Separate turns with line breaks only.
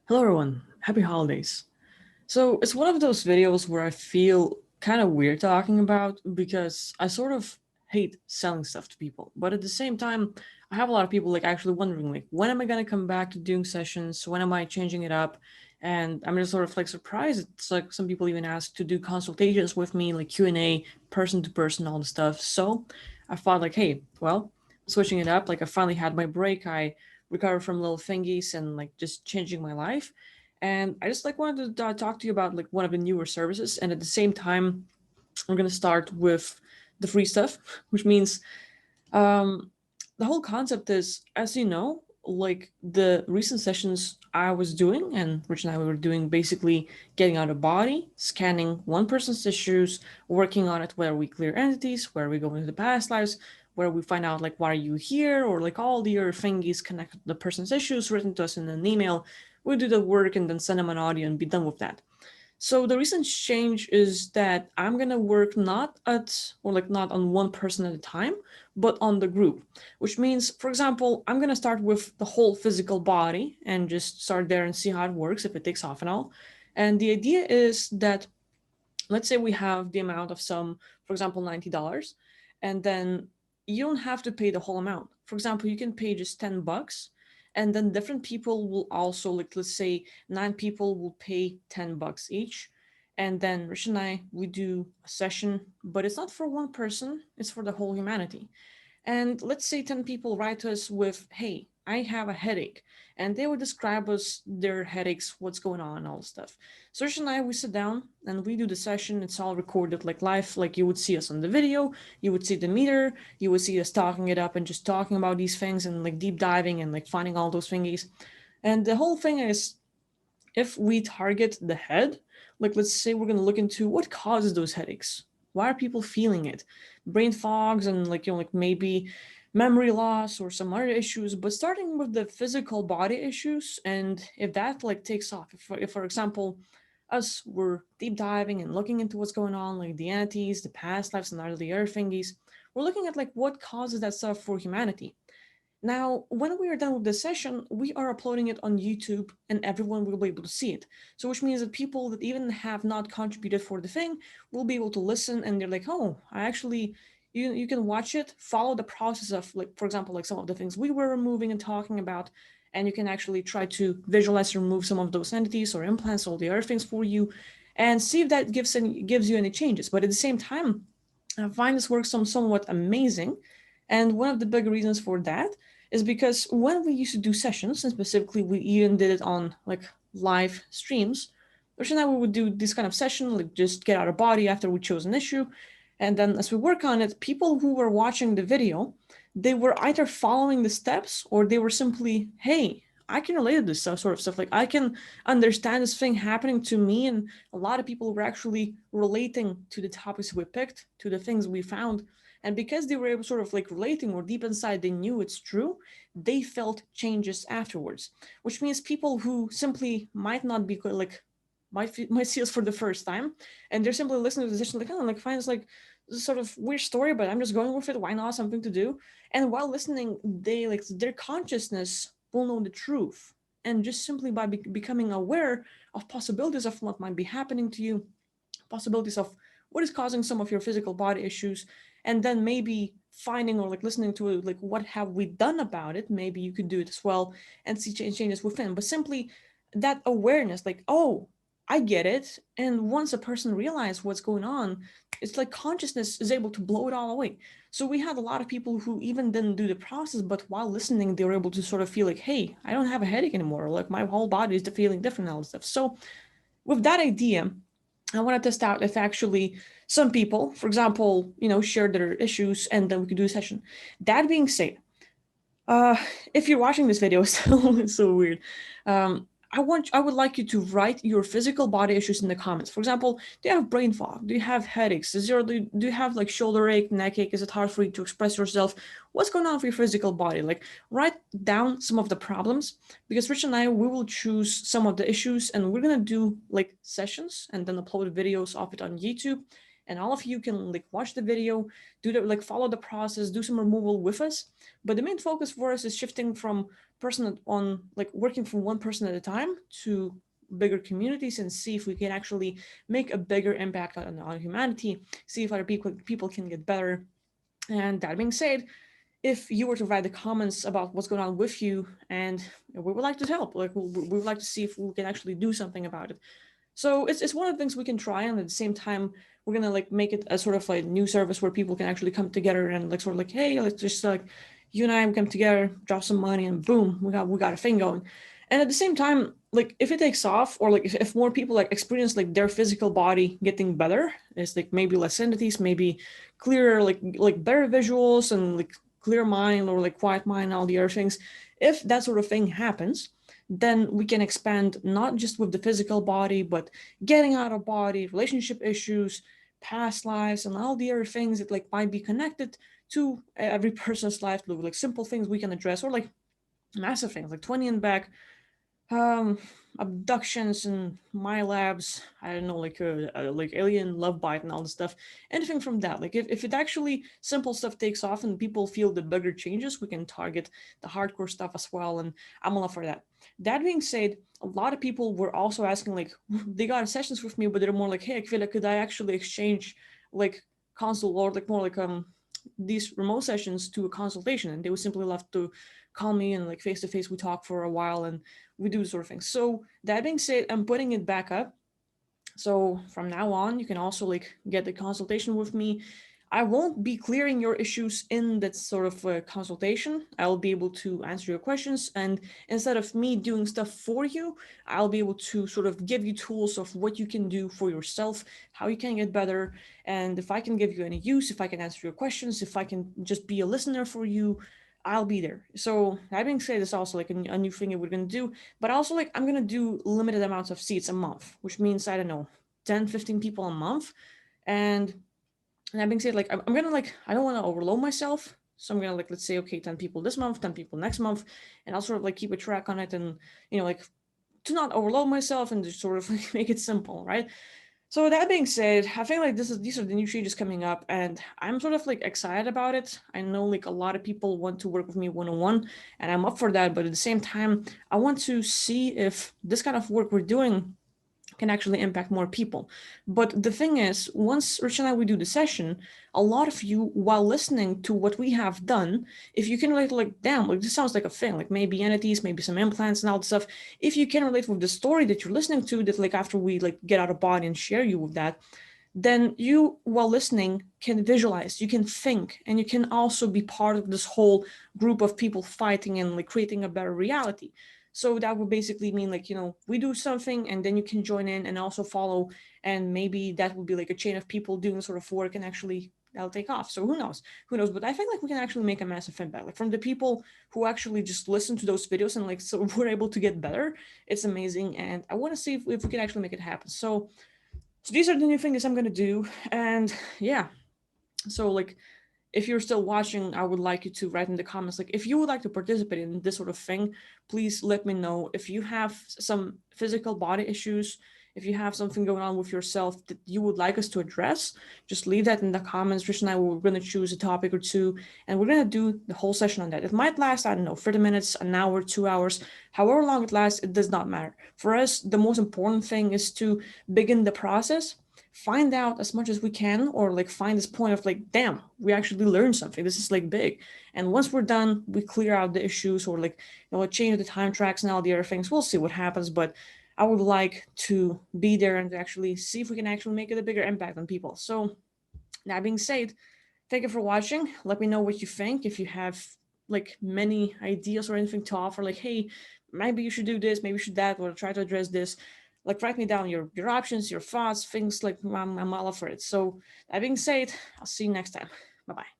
Hello everyone, happy holidays. So it's one of those videos where I feel kind of weird talking about because I sort of hate selling stuff to people. But at the same time, I have a lot of people like actually wondering like when am I gonna come back to doing sessions? When am I changing it up? And I'm just sort of like surprised. It's like some people even ask to do consultations with me, like Q&A, person to person, all the stuff. So I thought like, hey, well, switching it up, like I finally had my break. I recovered from little thingies and like just changing my life. And I just like wanted to talk to you about like one of the newer services, and at the same time, we're gonna start with the free stuff, which means um, the whole concept is, as you know, like the recent sessions I was doing, and Rich and I were doing basically getting out of body, scanning one person's issues, working on it where we clear entities, where we go into the past lives, where we find out like why are you here, or like all the other thingies connected to the person's issues written to us in an email. We do the work and then send them an audio and be done with that. So the recent change is that I'm gonna work not at or like not on one person at a time, but on the group. Which means, for example, I'm gonna start with the whole physical body and just start there and see how it works if it takes off and all. And the idea is that let's say we have the amount of some, for example, $90, and then you don't have to pay the whole amount. For example, you can pay just $10, and then different people will also, like, let's say 9 people will pay $10 each. And then Rich and I, we do a session, but it's not for one person, it's for the whole humanity. And let's say 10 people write to us with, hey, I have a headache. And they would describe us their headaches, what's going on, all this stuff. Serge and I, we sit down and we do the session. It's all recorded like live, like you would see us on the video. You would see the meter. You would see us talking it up and just talking about these things and like deep diving and like finding all those thingies. And the whole thing is, if we target the head, like let's say we're going to look into what causes those headaches. Why are people feeling it? Brain fogs and like, like maybe memory loss or some other issues, but starting with the physical body issues. And if that like takes off, if for example, us were deep diving and looking into what's going on, like the entities, the past lives, and other the other thingies, we're looking at like what causes that stuff for humanity. Now, when we are done with this session, we are uploading it on YouTube and everyone will be able to see it. So which means that people that even have not contributed for the thing will be able to listen and they're like, oh, I actually, you can watch it, follow the process of like, for example, like some of the things we were removing and talking about, and you can actually try to visualize remove some of those entities or implants, all the other things for you, and see if that gives you any changes. But at the same time, I find this work somewhat amazing. And one of the big reasons for that is because when we used to do sessions, and specifically we even did it on like live streams, Rich and I we would do this kind of session, like just get out of body after we chose an issue. And then as we work on it, people who were watching the video, they were either following the steps or they were simply, hey, I can relate to this sort of stuff. Like I can understand this thing happening to me. And a lot of people were actually relating to the topics we picked, to the things we found. And because they were able sort of like relating or deep inside they knew it's true, they felt changes afterwards, which means people who simply might not be like might see us for the first time and they're simply listening to the session like, oh, like fine, it's like this sort of weird story, but I'm just going with it. Why not? Something to do. And while listening, they like their consciousness will know the truth. And just simply by becoming aware of possibilities of what might be happening to you, possibilities of what is causing some of your physical body issues, and then maybe finding or like listening to it, like what have we done about it, maybe you could do it as well and see changes within. But simply that awareness, like, oh, I get it. And once a person realizes what's going on, it's like consciousness is able to blow it all away. So we had a lot of people who even didn't do the process, but while listening they were able to sort of feel like, hey, I don't have a headache anymore, or like my whole body is feeling different, all this stuff. So with that idea, I want to test out if actually some people, for example, share their issues and then we could do a session. That being said, uh, if you're watching this video, it's so weird. I would like you to write your physical body issues in the comments. For example, do you have brain fog? Do you have headaches? Do you have like shoulder ache, neck ache? Is it hard for you to express yourself? What's going on with your physical body? Like write down some of the problems, because Rich and I, we will choose some of the issues and we're gonna do like sessions and then upload videos of it on YouTube. and all of you can like watch the video, do the like follow the process, do some removal with us. But the main focus for us is shifting from person on like working from one person at a time to bigger communities and see if we can actually make a bigger impact on humanity, see if other people can get better. And that being said, if you were to write the comments about what's going on with you, and we would like to help, like we would like to see if we can actually do something about it. So it's one of the things we can try, and at the same time, we're gonna like make it a sort of like new service where people can actually come together and like sort of like, hey, let's just like you and I come together, drop some money, and boom, we got a thing going. And at the same time, like if it takes off, or like if more people like experience like their physical body getting better, it's like maybe less entities, maybe clearer, like better visuals and like clear mind or like quiet mind, and all the other things. If that sort of thing happens, then we can expand not just with the physical body, but getting out of body, relationship issues, past lives, and all the other things that like might be connected to every person's life, like simple things we can address, or like massive things like 20 and back, um abductions and my labs, I don't know, like alien love bite and all this stuff, anything from that. Like if it actually simple stuff takes off and people feel the bigger changes, we can target the hardcore stuff as well, and I'm all for that. That being said, a lot of people were also asking like they got sessions with me, but they're more like, hey Akvile, could I actually exchange like consult, or like more like these remote sessions to a consultation, and they would simply love to call me and like face to face we talk for a while and we do sort of things. So that being said, I'm putting it back up. So from now on, you can also like get the consultation with me. I won't be clearing your issues in that sort of consultation. I'll be able to answer your questions, and instead of me doing stuff for you, I'll be able to sort of give you tools of what you can do for yourself, how you can get better, and if I can give you any use, if I can answer your questions, if I can just be a listener for you, I'll be there. So that being said, it's also like a new thing that we're gonna do. But also like I'm gonna do limited amounts of seats a month, which means I don't know, 10, 15 people a month. And that being said, like I'm gonna like I don't want to overload myself. So I'm gonna like let's say okay, 10 people this month, 10 people next month, and I'll sort of like keep a track on it, and like to not overload myself and just sort of like make it simple, right? So with that being said, I think like these are the new changes coming up, and I'm sort of like excited about it. I know like a lot of people want to work with me one on one, and I'm up for that. But at the same time, I want to see if this kind of work we're doing can actually impact more people. But the thing is, once Rich and I we do the session, a lot of you, while listening to what we have done, if you can relate, like, damn, like this sounds like a thing, like maybe entities, maybe some implants and all that stuff. If you can relate with the story that you're listening to, that like after we like get out of body and share you with that, then you, while listening, can visualize, you can think, and you can also be part of this whole group of people fighting and like creating a better reality. So that would basically mean like, we do something and then you can join in and also follow. And maybe that would be like a chain of people doing sort of work, and actually that'll take off. So who knows? Who knows? But I think like we can actually make a massive impact. Like from the people who actually just listen to those videos and like so we're able to get better. It's amazing. And I want to see if we can actually make it happen. So these are the new things I'm gonna do. And yeah, so like if you're still watching, I would like you to write in the comments, like if you would like to participate in this sort of thing, please let me know. If you have some physical body issues, if you have something going on with yourself that you would like us to address, just leave that in the comments. Rich and I were going to choose a topic or two, and we're going to do the whole session on that. It might last, I don't know, 30 minutes, an hour, 2 hours, however long it lasts, it does not matter. For us, the most important thing is to begin the process, find out as much as we can, or like find this point of like, damn, we actually learned something, this is like big. And once we're done, we clear out the issues, or like change the time tracks and all the other things. We'll see what happens, but I would like to be there and actually see if we can actually make it a bigger impact on people. So that being said, thank you for watching. Let me know what you think. If you have like many ideas or anything to offer, like, hey, maybe you should do this, maybe you should that, or try to address this. Like, write me down your options, your thoughts, things like I'm all for it. So that being said, I'll see you next time. Bye bye.